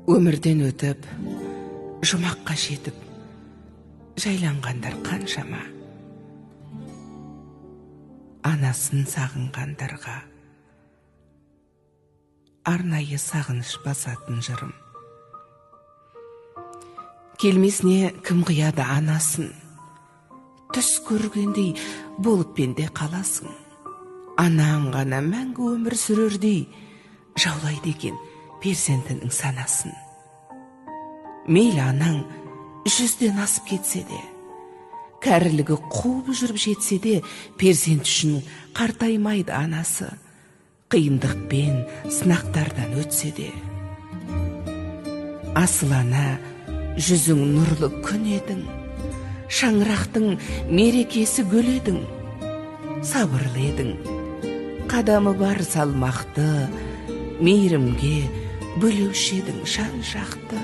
Өмірден өтіп, жұмаққа жетіп, жайланғандар қаншама. Анасын сағынғандарға арнайы сағыныш басатын жырым. Келмесіне кім қияды анасын, түс көргендей болып пенде қаласың. Анаң ғана мәңгі өмір сүрердей жаулайды екен перзентінің санасын. Мейлі анаң 100-ден асып кетсе де, кәрілігі қуып жүріп жетсе де, перзент үшін қартаймайды анасы, қиындықпен сынақтардан өтсе де. Асыл ана, жүзің нұрлы күн едің, шаңырақтың мерекесі гүл едің. Сабырлы едің, қадамы бар салмақты, мейірімге бөлеуші едің жан жақты.